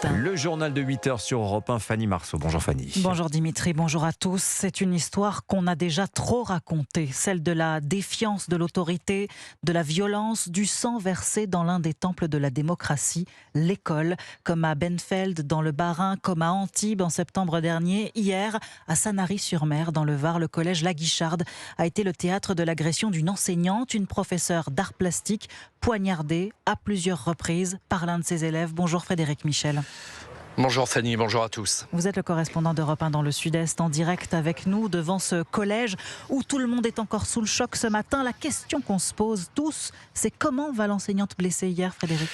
Le journal de 8h sur Europe 1, Fanny Marceau. Bonjour Fanny. Bonjour Dimitri, bonjour à tous. C'est une histoire qu'on a déjà trop racontée, celle de la défiance de l'autorité, de la violence, du sang versé dans l'un des temples de la démocratie, l'école, comme à Benfeld dans le Bas-Rhin, comme à Antibes en septembre dernier. Hier, à Sanary-sur-Mer dans le Var, le collège La Guicharde a été le théâtre de l'agression d'une enseignante, une professeure d'art plastique, poignardée à plusieurs reprises par l'un de ses élèves. Bonjour Frédéric Michel. Bonjour Fanny, bonjour à tous. Vous êtes le correspondant d'Europe 1 dans le Sud-Est, en direct avec nous devant ce collège où tout le monde est encore sous le choc ce matin. La question qu'on se pose tous, c'est comment va l'enseignante blessée hier, Frédéric ?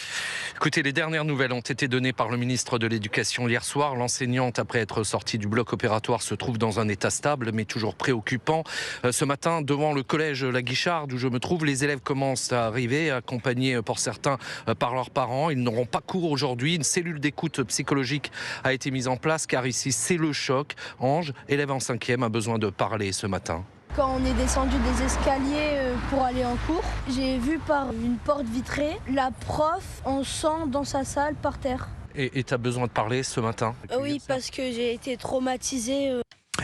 Écoutez, les dernières nouvelles ont été données par le ministre de l'Éducation hier soir. L'enseignante, après être sortie du bloc opératoire, se trouve dans un état stable, mais toujours préoccupant. Ce matin, devant le collège La Guicharde, où je me trouve, les élèves commencent à arriver, accompagnés pour certains par leurs parents. Ils n'auront pas cours aujourd'hui. Une cellule d'écoute psychologique a été mise en place, car ici, c'est le choc. Ange, élève en 5e, a besoin de parler ce matin. Quand on est descendu des escaliers pour aller en cours, j'ai vu par une porte vitrée la prof en sang dans sa salle par terre. Et tu as besoin de parler ce matin ? Oui, parce que j'ai été traumatisée.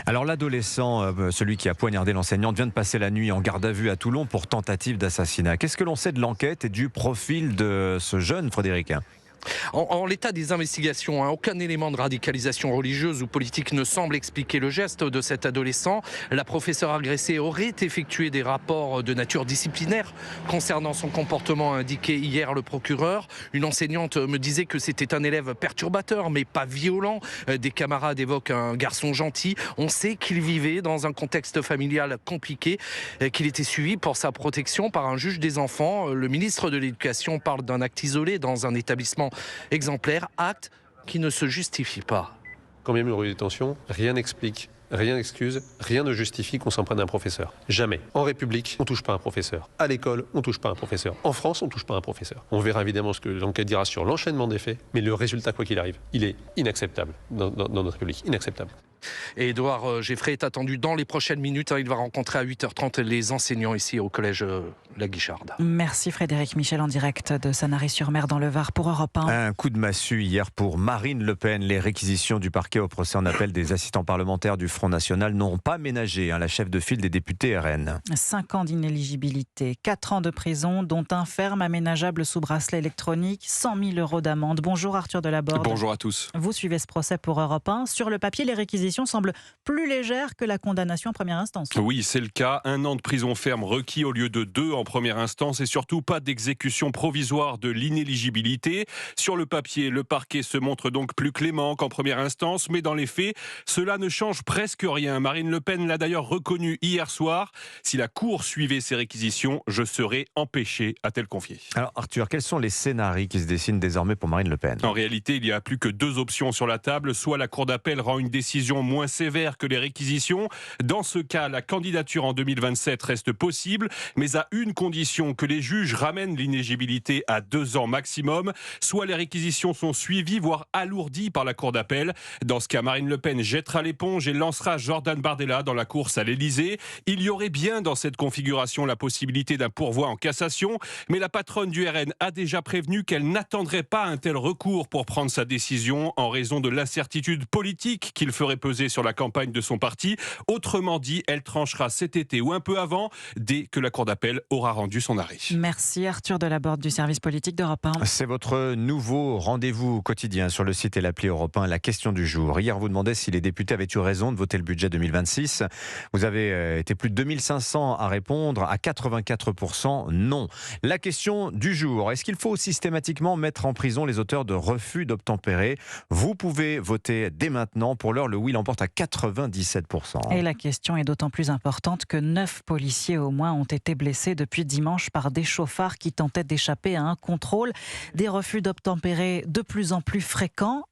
Alors l'adolescent, celui qui a poignardé l'enseignante, vient de passer la nuit en garde à vue à Toulon pour tentative d'assassinat. Qu'est-ce que l'on sait de l'enquête et du profil de ce jeune, Frédéric ? En l'état des investigations, aucun élément de radicalisation religieuse ou politique ne semble expliquer le geste de cet adolescent. La professeure agressée aurait effectué des rapports de nature disciplinaire concernant son comportement, indiqué hier le procureur. Une enseignante me disait que c'était un élève perturbateur mais pas violent. Des camarades évoquent un garçon gentil. On sait qu'il vivait dans un contexte familial compliqué, qu'il était suivi pour sa protection par un juge des enfants. Le ministre de l'Éducation parle d'un acte isolé dans un établissement exemplaire, acte qui ne se justifie pas. Quand bien même il y aurait eu des tensions, rien n'explique, rien n'excuse, rien ne justifie qu'on s'en prenne à un professeur. Jamais. En République, on ne touche pas à un professeur. À l'école, on ne touche pas à un professeur. En France, on ne touche pas à un professeur. On verra évidemment ce que l'enquête dira sur l'enchaînement des faits, mais le résultat, quoi qu'il arrive, il est inacceptable dans notre République. Inacceptable. Et Édouard Geffray est attendu dans les prochaines minutes. Il va rencontrer à 8h30 les enseignants ici au collège La Guicharde. Merci Frédéric Michel en direct de Sanary-sur-Mer dans le Var pour Europe 1. Un coup de massue hier pour Marine Le Pen. Les réquisitions du parquet au procès en appel des assistants parlementaires du Front National n'ont pas ménagé la chef de file des députés RN. 5 ans d'inéligibilité, 4 ans de prison, dont un ferme aménageable sous bracelet électronique, 100 000 € d'amende. Bonjour Arthur Delaborde. Bonjour à tous. Vous suivez ce procès pour Europe 1. Sur le papier, les réquisitions semblent plus légères que la condamnation en première instance. Oui, c'est le cas. 1 an de prison ferme requis au lieu de 2 en première instance et surtout pas d'exécution provisoire de l'inéligibilité. Sur le papier, le parquet se montre donc plus clément qu'en première instance, mais dans les faits, cela ne change presque rien. Marine Le Pen l'a d'ailleurs reconnu hier soir. Si la Cour suivait ces réquisitions, je serais empêché, a-t-elle confié. Alors Arthur, quels sont les scénarios qui se dessinent désormais pour Marine Le Pen ? En réalité, il n'y a plus que 2 options sur la table. Soit la Cour d'appel rend une décision moins sévère que les réquisitions. Dans ce cas, la candidature en 2027 reste possible, mais à une condition, que les juges ramènent l'inéligibilité à 2 ans maximum. Soit les réquisitions sont suivies, voire alourdies par la Cour d'appel. Dans ce cas, Marine Le Pen jettera l'éponge et lancera Jordan Bardella dans la course à l'Élysée. Il y aurait bien dans cette configuration la possibilité d'un pourvoi en cassation, mais la patronne du RN a déjà prévenu qu'elle n'attendrait pas un tel recours pour prendre sa décision en raison de l'incertitude politique qu'il ferait peser sur la campagne de son parti. Autrement dit, elle tranchera cet été ou un peu avant, dès que la Cour d'appel aura rendu son arrêt. Merci Arthur Delaborde du service politique d'Europe 1. C'est votre nouveau rendez-vous quotidien sur le site et l'appli Europe 1, la question du jour. Hier, on vous demandait si les députés avaient eu raison de voter le budget 2026. Vous avez été plus de 2500 à répondre, à 84% non. La question du jour, est-ce qu'il faut systématiquement mettre en prison les auteurs de refus d'obtempérer ? Vous pouvez voter dès maintenant. Pour l'heure, le oui l'emporte à 97%. Et la question est d'autant plus importante que 9 policiers au moins ont été blessés depuis dimanche par des chauffards qui tentaient d'échapper à un contrôle. Des refus d'obtempérer de plus en plus fréquents,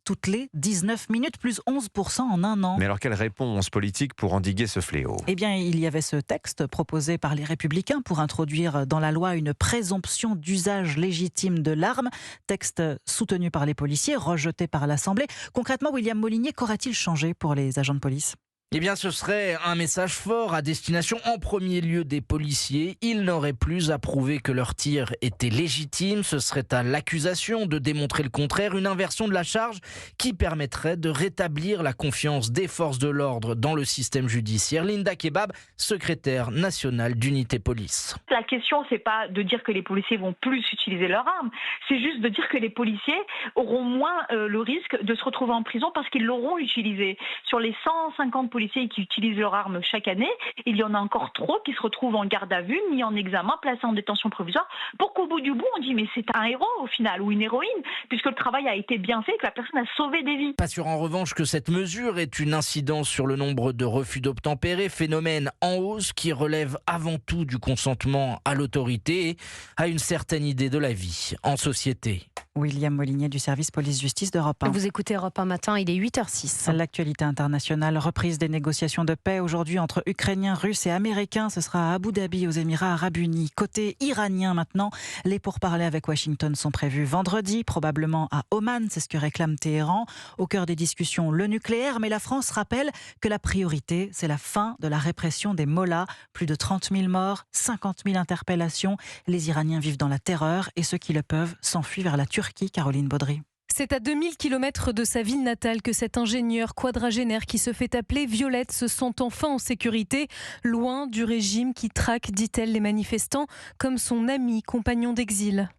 toutes les 19 minutes, plus 11% en un an. Mais alors quelle réponse politique pour endiguer ce fléau ? Eh bien, il y avait ce texte proposé par les Républicains pour introduire dans la loi une présomption d'usage légitime de l'arme. Texte soutenu par les policiers, rejeté par l'Assemblée. Concrètement, William Molinier, qu'aura-t-il changé pour les agents de police ? Eh bien, ce serait un message fort à destination en premier lieu des policiers. Ils n'auraient plus à prouver que leur tir était légitime. Ce serait à l'accusation de démontrer le contraire, une inversion de la charge qui permettrait de rétablir la confiance des forces de l'ordre dans le système judiciaire. Linda Kebab, secrétaire nationale d'Unité Police. La question, c'est pas de dire que les policiers vont plus utiliser leurs armes, c'est juste de dire que les policiers auront moins le risque de se retrouver en prison parce qu'ils l'auront utilisé. Sur les 150 policiers qui utilisent leurs armes chaque année, il y en a encore trop qui se retrouvent en garde à vue, mis en examen, placés en détention provisoire, pour qu'au bout du bout, on dit mais c'est un héros au final, ou une héroïne, puisque le travail a été bien fait, que la personne a sauvé des vies. Pas sûr en revanche que cette mesure ait une incidence sur le nombre de refus d'obtempérer, phénomène en hausse qui relève avant tout du consentement à l'autorité et à une certaine idée de la vie en société. William Molinier du service police-justice d'Europe 1. Vous écoutez Europe 1 matin, il est 8h06. L'actualité internationale, reprise des négociations de paix aujourd'hui entre Ukrainiens, Russes et Américains. Ce sera à Abu Dhabi, aux Émirats Arabes Unis. Côté iranien maintenant, les pourparlers avec Washington sont prévus vendredi, probablement à Oman, c'est ce que réclame Téhéran. Au cœur des discussions, le nucléaire, mais la France rappelle que la priorité, c'est la fin de la répression des mollahs. Plus de 30 000 morts, 50 000 interpellations. Les Iraniens vivent dans la terreur et ceux qui le peuvent s'enfuient vers la Turquie. Caroline Baudry. C'est à 2000 km de sa ville natale que cet ingénieur quadragénaire qui se fait appeler Violette se sent enfin en sécurité, loin du régime qui traque, dit-elle, les manifestants, comme son ami, compagnon d'exil.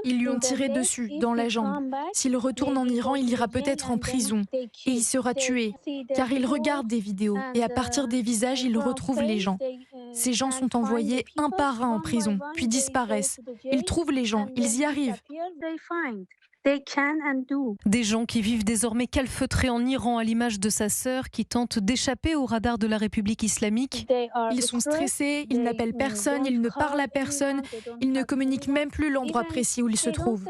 Ils lui ont tiré dessus, dans la jambe. S'il retourne en Iran, il ira peut-être en prison. Et il sera tué, car il regarde des vidéos. Et à partir des visages, il retrouve les gens. Ces gens sont envoyés un par un en prison, puis disparaissent. Ils trouvent les gens, ils y arrivent. Des gens qui vivent désormais calfeutrés en Iran à l'image de sa sœur qui tente d'échapper au radar de la République islamique. Ils sont stressés, ils n'appellent personne, ils ne parlent à personne, ils ne communiquent même plus l'endroit précis où ils se trouvent.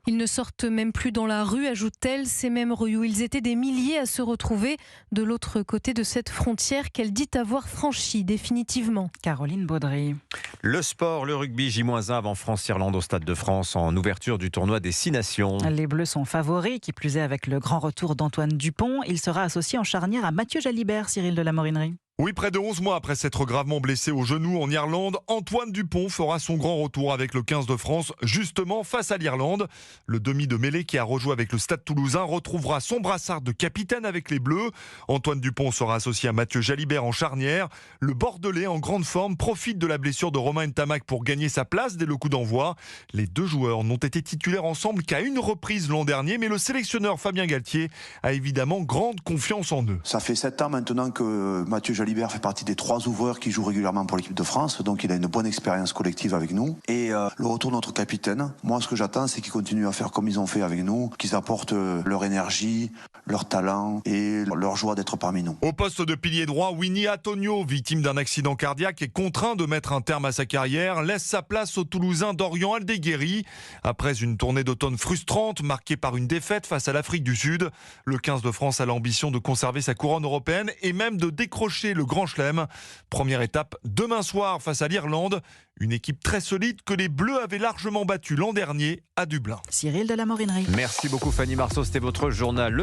Ils ne sortent même plus dans la rue, ajoute-t-elle, ces mêmes rues où ils étaient des milliers à se retrouver de l'autre côté de cette frontière qu'elle dit avoir franchie définitivement. Caroline Baudry. Le sport, le rugby, J-1 avant France-Irlande au Stade de France en ouverture du tournoi des 6 nations. Les Bleus sont favoris, qui plus est avec le grand retour d'Antoine Dupont. Il sera associé en charnière à Mathieu Jalibert, Cyril de la Morinerie. Oui, près de 11 mois après s'être gravement blessé au genou en Irlande, Antoine Dupont fera son grand retour avec le 15 de France, justement face à l'Irlande. Le demi de mêlée qui a rejoué avec le Stade Toulousain retrouvera son brassard de capitaine avec les Bleus. Antoine Dupont sera associé à Mathieu Jalibert en charnière. Le Bordelais, en grande forme, profite de la blessure de Romain Ntamak pour gagner sa place dès le coup d'envoi. Les deux joueurs n'ont été titulaires ensemble qu'à une reprise l'an dernier, mais le sélectionneur Fabien Galtier a évidemment grande confiance en eux. Ça fait 7 ans maintenant que Mathieu Jalibert fait partie des 3 ouvreurs qui jouent régulièrement pour l'équipe de France, donc il a une bonne expérience collective avec nous. Et le retour de notre capitaine, moi ce que j'attends c'est qu'ils continuent à faire comme ils ont fait avec nous, qu'ils apportent leur énergie, leur talent et leur joie d'être parmi nous. Au poste de pilier droit, Winnie Antonio, victime d'un accident cardiaque et contraint de mettre un terme à sa carrière, laisse sa place au Toulousain Dorian Aldeguerri. Après une tournée d'automne frustrante, marquée par une défaite face à l'Afrique du Sud, le 15 de France a l'ambition de conserver sa couronne européenne et même de décrocher le Grand Chelem. Première étape demain soir face à l'Irlande, une équipe très solide que les Bleus avaient largement battue l'an dernier à Dublin. Cyril de la Morinerie. Merci beaucoup Fanny Marceau, c'était votre journal.